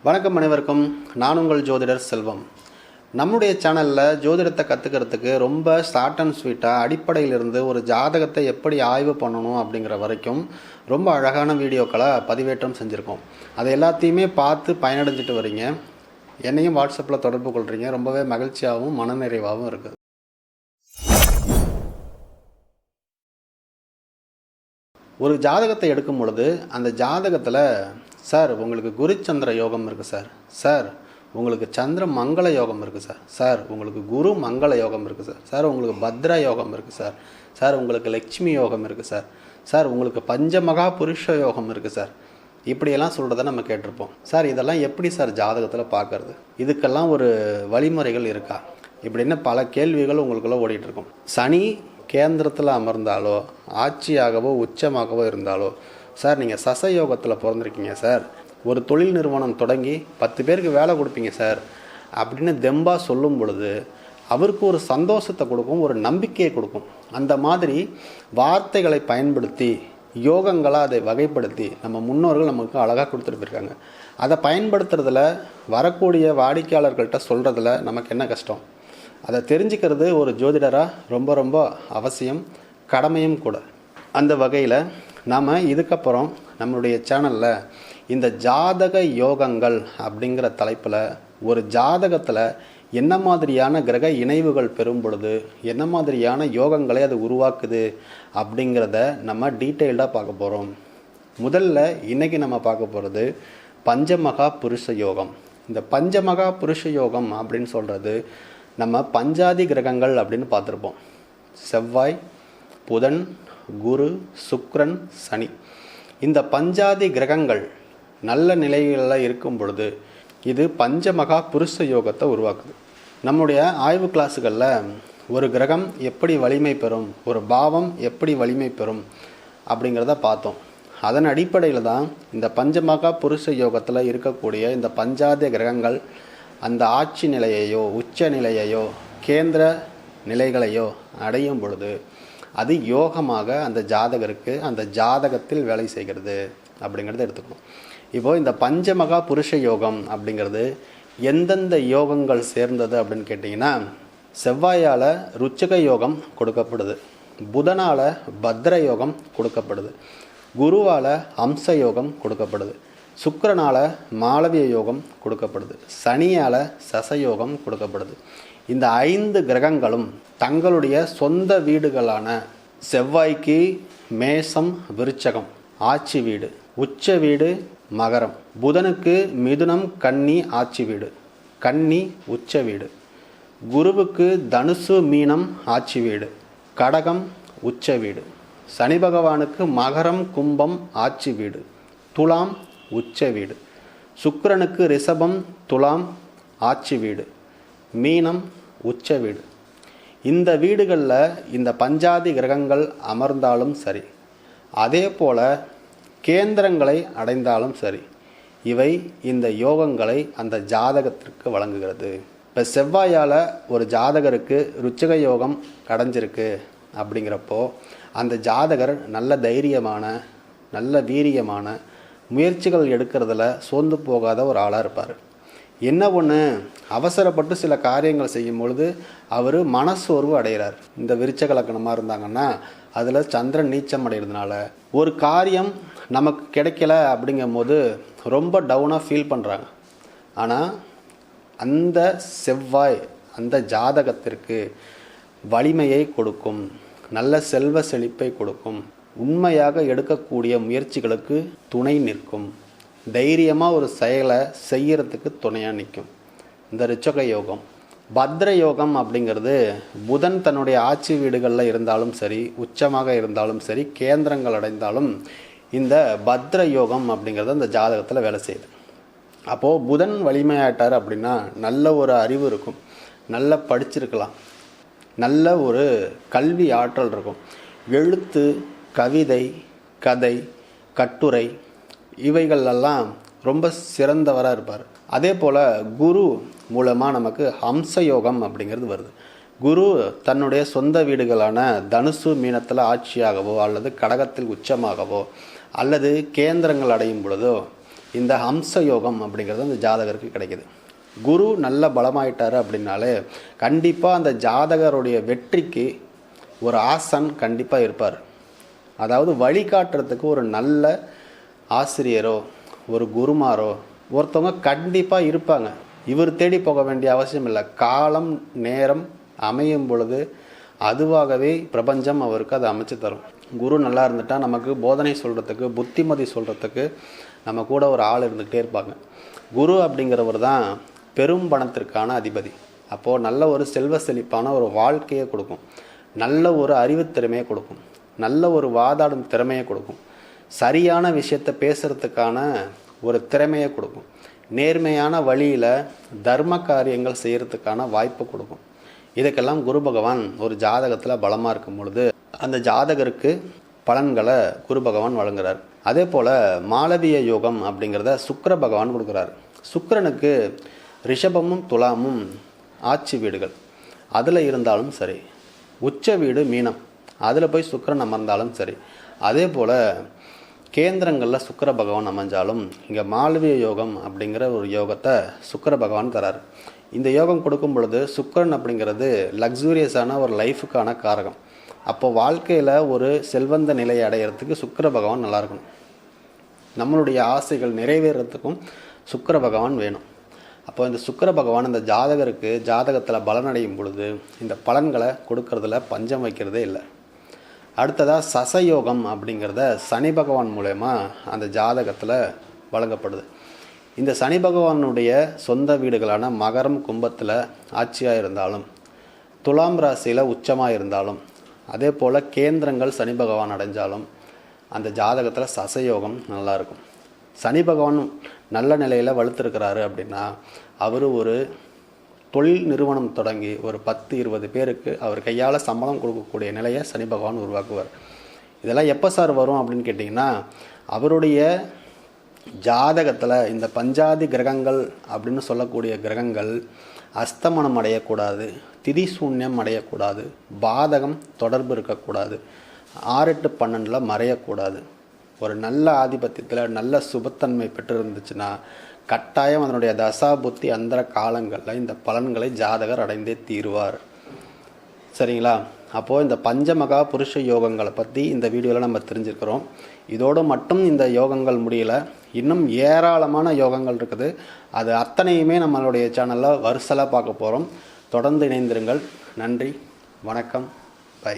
வணக்கம் அனைவருக்கும். நான் உங்கள் ஜோதிடர் செல்வம். நம்முடைய சேனலில் ஜோதிடத்தை கற்றுக்கிறதுக்கு ரொம்ப ஷார்ட் அண்ட் ஸ்வீட்டாக அடிப்படையிலிருந்து ஒரு ஜாதகத்தை எப்படி ஆய்வு பண்ணணும் அப்படிங்கிற வரைக்கும் ரொம்ப அழகான வீடியோக்களை பதிவேற்றம் செஞ்சுருக்கோம். அதை எல்லாத்தையுமே பார்த்து பயனடைஞ்சிட்டு வரீங்க. என்னையும் வாட்ஸ்அப்பில் தொடர்பு கொள்கிறீங்க. ரொம்பவே மகிழ்ச்சியாகவும் மனநிறைவாகவும் இருக்குது. ஒரு ஜாதகத்தை எடுக்கும் பொழுது அந்த ஜாதகத்தில் சார் உங்களுக்கு குருச்சந்திர யோகம் இருக்குது சார் உங்களுக்கு சந்திர மங்கள யோகம் இருக்குது சார் உங்களுக்கு குரு மங்கள யோகம் இருக்குது சார் உங்களுக்கு பத்ர யோகம் இருக்குது சார் உங்களுக்கு லட்சுமி யோகம் இருக்குது சார் உங்களுக்கு பஞ்சமகா புருஷ யோகம் இருக்குது சார், இப்படியெல்லாம் சொல்கிறத நம்ம கேட்டிருப்போம். சார் இதெல்லாம் எப்படி சார் ஜாதகத்தில் பார்க்கறது, இதுக்கெல்லாம் ஒரு வழிமுறைகள் இருக்கா இப்படின்னு பல கேள்விகள் உங்களுக்குள்ளே ஓடிட்டுருக்கும். சனி கேந்திரத்தில் அமர்ந்தாலோ ஆட்சியாகவோ உச்சமாகவோ இருந்தாலோ, சார் நீங்கள் சசயோகத்தில் பிறந்திருக்கீங்க சார், ஒரு தொழில் நிறுவனம் தொடங்கி 10 பேருக்கு வேலை கொடுப்பீங்க சார் அப்படின்னு தெம்பாக சொல்லும் பொழுது அவருக்கு ஒரு சந்தோஷத்தை கொடுக்கும், ஒரு நம்பிக்கையை கொடுக்கும். அந்த மாதிரி வார்த்தைகளை பயன்படுத்தி யோகங்களாக அதை வகைப்படுத்தி நம்ம முன்னோர்கள் நமக்கு அழகாக கொடுத்துட்டு போயிருக்காங்க. அதை பயன்படுத்துறதுல வரக்கூடிய வாடிக்கையாளர்கள்ட்ட சொல்கிறதுல நமக்கு என்ன கஷ்டம்? அதை தெரிஞ்சுக்கிறது ஒரு ஜோதிடராக ரொம்ப ரொம்ப அவசியம், கடமையும் கூட. அந்த வகையில் நாம் இதுக்கப்புறம் நம்மளுடைய சேனலில் இந்த ஜாதக யோகங்கள் அப்படிங்கிற தலைப்பில் ஒரு ஜாதகத்தில் என்ன மாதிரியான கிரக இணைவுகள் பெறும் பொழுது என்ன மாதிரியான யோகங்களை அது உருவாக்குது அப்படிங்கிறத நம்ம டீட்டெயில்டாக பார்க்க போகிறோம். முதல்ல இன்றைக்கி நம்ம பார்க்க போகிறது பஞ்சமகா புருஷ யோகம். இந்த பஞ்சமகா புருஷ யோகம் அப்படின்னு சொல்கிறது நம்ம பஞ்சாதி கிரகங்கள் அப்படின்னு பார்த்துருப்போம். செவ்வாய், புதன், குரு, சுக்கிரன், சனி. இந்த பஞ்சாதி கிரகங்கள் நல்ல நிலைகளில் இருக்கும் பொழுது இது பஞ்சமகா புருஷ யோகத்தை உருவாக்குது. நம்முடைய ஆய்வு கிளாஸுகளில் ஒரு கிரகம் எப்படி வலிமை பெறும், ஒரு பாவம் எப்படி வலிமை பெறும் அப்படிங்கிறத பார்த்தோம். அதன் அடிப்படையில் தான் இந்த பஞ்சமகா புருஷ யோகத்தில் இருக்கக்கூடிய இந்த பஞ்சாதி கிரகங்கள் அந்த ஆட்சி நிலையையோ உச்ச நிலையையோ கேந்திர நிலைகளையோ அடையும் பொழுது அது யோகமாக அந்த ஜாதகருக்கு அந்த ஜாதகத்தில் வேலை செய்கிறது அப்படிங்கிறத எடுத்துக்கணும். இப்போது இந்த பஞ்சமகா புருஷ யோகம் அப்படிங்கிறது எந்தெந்த யோகங்கள் சேர்ந்தது அப்படின்னு கேட்டிங்கன்னா, செவ்வாயால் ருச்சிக யோகம் கொடுக்கப்படுது, புதனால் பத்ர யோகம் கொடுக்கப்படுது, குருவால் அம்ச யோகம் கொடுக்கப்படுது, சுக்கிரனால் மாளவிய யோகம் கொடுக்கப்படுது, சனியால் சசயோகம் கொடுக்கப்படுது. இந்த 5 கிரகங்களும் தங்களுடைய சொந்த வீடுகளான செவ்வாய்க்கு மேசம் விருச்சகம் ஆட்சி வீடு, உச்ச வீடு மகரம், புதனுக்கு மிதுனம் கன்னி ஆட்சி வீடு, கன்னி உச்ச வீடு, குருவுக்கு தனுசு மீனம் ஆட்சி வீடு, கடகம் உச்ச வீடு, சனி பகவானுக்கு மகரம் கும்பம் ஆட்சி வீடு, துலாம் உச்ச வீடு, சுக்கிரனுக்கு ரிஷபம் துலாம் ஆட்சி வீடு, மீனம் உச்ச வீடு. இந்த வீடுகளில் இந்த பஞ்சாதி கிரகங்கள் அமர்ந்தாலும் சரி, அதே போல் கேந்திரங்களை அடைந்தாலும் சரி, இவை இந்த யோகங்களை அந்த ஜாதகத்திற்கு வழங்குகிறது. இப்போ செவ்வாயால் ஒரு ஜாதகருக்கு ருச்சிக யோகம் அடைஞ்சிருக்கு அப்படிங்கிறப்போ அந்த ஜாதகர் நல்ல தைரியமான நல்ல வீரியமான முயற்சிகள் எடுக்கிறதுல சோர்ந்து போகாத ஒரு ஆளாக இருப்பார். என்ன ஒன்று அவசரப்பட்டு சில காரியங்கள் செய்யும் பொழுது அவர் மனசோர்வு அடைகிறார். இந்த விருச்சக லக்னமாக இருந்தாங்கன்னா அதில் சந்திரன் நீச்சம் அடைகிறதுனால ஒரு காரியம் நமக்கு கிடைக்கல அப்படிங்கும் போது ரொம்ப டவுனாக ஃபீல் பண்ணுறாங்க. ஆனால் அந்த செவ்வாய் அந்த ஜாதகத்திற்கு வலிமையை கொடுக்கும், நல்ல செல்வ செழிப்பை கொடுக்கும், உண்மையாக எடுக்கக்கூடிய முயற்சிகளுக்கு துணை நிற்கும், தைரியமாக ஒரு செயலை செய்யறதுக்கு துணையாக நிற்கும் இந்த ரிச்சக யோகம். பத்ர யோகம் அப்படிங்கிறது புதன் தன்னுடைய ஆட்சி வீடுகளில் இருந்தாலும் சரி, உச்சமாக இருந்தாலும் சரி, கேந்திரங்கள் அடைந்தாலும் இந்த பத்ர யோகம் அப்படிங்கிறது அந்த ஜாதகத்தில் வேலை செய்யுது. அப்போது புதன் வலிமையாட்டார் அப்படின்னா நல்ல ஒரு அறிவு இருக்கும், நல்லா படிச்சிருக்கலாம், நல்ல ஒரு கல்வி ஆற்றல் இருக்கும், எழுத்து கவிதை கதை கட்டுரை இவைகளெல்லாம் ரொம்ப சிறந்தவராக இருப்பார். அதே போல் குரு மூலமாக நமக்கு ஹம்ச யோகம் அப்படிங்கிறது வருது. குரு தன்னுடைய சொந்த வீடுகளான தனுசு மீனத்தில் ஆட்சியாகவோ அல்லது கடகத்தில் உச்சமாகவோ அல்லது கேந்திரங்கள் அடையும் பொழுதோ இந்த ஹம்ச யோகம் அப்படிங்கிறது அந்த ஜாதகருக்கு கிடைக்கிது. குரு நல்ல பலமாயிட்டார் அப்படின்னாலே கண்டிப்பாக அந்த ஜாதகருடைய வெற்றிக்கு ஒரு ஆசன் கண்டிப்பாக இருப்பார். அதாவது வழிகாட்டுறதுக்கு ஒரு நல்ல ஆசிரியரோ ஒரு குருமாரோ ஒருத்தவங்க கண்டிப்பாக இருப்பாங்க. இவர் தேடி போக வேண்டிய அவசியம் இல்லை. காலம் நேரம் அமையும் பொழுது அதுவாகவே பிரபஞ்சம் அவருக்கு அதை அமைச்சு தரும். குரு நல்லா இருந்துட்டால் நமக்கு போதனை சொல்கிறதுக்கு புத்திமதி சொல்கிறதுக்கு நம்ம கூட ஒரு ஆள் இருந்துகிட்டே இருப்பாங்க. குரு அப்படிங்கிறவர் தான் பெரும் பணத்திற்கான அதிபதி. அப்போது நல்ல ஒரு செல்வ செழிப்பான ஒரு வாழ்க்கையை கொடுக்கும், நல்ல ஒரு அறிவுத்திறமையை கொடுக்கும், நல்ல ஒரு வாதாடும் திறமையை கொடுக்கும், சரியான விஷயத்தை பேசுகிறதுக்கான ஒரு திறமையை கொடுக்கும், நேர்மையான வழியில் தர்ம காரியங்கள் செய்கிறதுக்கான வாய்ப்பு கொடுக்கும். இதுக்கெல்லாம் குரு பகவான் ஒரு ஜாதகத்தில் பலமாக இருக்கும் பொழுது அந்த ஜாதகருக்கு பலன்களை குரு பகவான் வழங்குறார். அதே போல் மாளவிய யோகம் அப்படிங்கிறத சுக்கிர பகவான் கொடுக்குறார். சுக்கிரனுக்கு ரிஷபமும் துலாமும் ஆட்சி வீடுகள், அதில் இருந்தாலும் சரி, உச்ச வீடு மீனம், அதில் போய் சுக்கிரன் அமர்ந்தாலும் சரி, அதே போல் கேந்திரங்களில் சுக்கிர பகவான் அமைஞ்சாலும் இங்கே மாளவிய யோகம் அப்படிங்கிற ஒரு யோகத்தை சுக்கிர பகவான் தரார். இந்த யோகம் கொடுக்கும் பொழுது சுக்கிரன் அப்படிங்கிறது லக்ஸூரியஸான ஒரு லைஃபுக்கான காரகம். அப்போ வாழ்க்கையில் ஒரு செல்வந்த நிலையை அடையிறதுக்கு சுக்கிர பகவான் நல்லா இருக்கணும். நம்மளுடைய ஆசைகள் நிறைவேறத்துக்கும் சுக்கிர பகவான் வேணும். அப்போ இந்த சுக்கிர பகவான் இந்த ஜாதகருக்கு ஜாதகத்தில் பலனடையும் பொழுது இந்த பலன்களை கொடுக்கறதுல பஞ்சம் வைக்கிறதே இல்லை. அடுத்ததாக சசயோகம் அப்படிங்கிறத சனி பகவான் மூலமா அந்த ஜாதகத்தில் வழங்கப்படுது. இந்த சனி பகவானுடைய சொந்த வீடுகளான மகரம் கும்பத்தில் ஆட்சியாக இருந்தாலும், துலாம் ராசியில் உச்சமாக இருந்தாலும், அதே போல் கேந்திரங்கள் சனி பகவான் அடைஞ்சாலும் அந்த ஜாதகத்தில் சசயோகம் நல்லாயிருக்கும். சனி பகவான் நல்ல நிலையில் வலுத்திருக்கிறாரு அப்படின்னா அவர் ஒரு தொழில் நிறுவனம் தொடங்கி ஒரு 10-20 பேருக்கு அவர் கையால் சம்பளம் கொடுக்கக்கூடிய நிலையை சனி பகவான் உருவாக்குவார். இதெல்லாம் எப்போ சார் வரும் அப்படின்னு கேட்டிங்கன்னா, அவருடைய ஜாதகத்தில் இந்த பஞ்சாதி கிரகங்கள் அப்படின்னு சொல்லக்கூடிய கிரகங்கள் அஸ்தமனம் அடையக்கூடாது, திதி சூன்யம் அடையக்கூடாது, பாதகம் தொடர்பு இருக்கக்கூடாது, 6-8-12 மறையக்கூடாது. ஒரு நல்ல ஆதிபத்தியத்தில் நல்ல சுபத்தன்மை பெற்று இருந்துச்சுன்னா கட்டாயம் அதனுடைய தசா புத்தி அந்தர காலங்களில் இந்த பலன்களை ஜாதகர் அடைந்தே தீருவார். சரிங்களா? அப்போது இந்த பஞ்சமகா புருஷ யோகங்களை பற்றி இந்த வீடியோவில் நம்ம தெரிஞ்சுக்கிறோம். இதோடு மட்டும் இந்த யோகங்கள் முடியல, இன்னும் ஏராளமான யோகங்கள் இருக்குது. அது அத்தனையுமே நம்மளுடைய சேனலில் வரிசலாக பார்க்க போகிறோம். தொடர்ந்து இணைந்திருங்கள். நன்றி, வணக்கம், பை.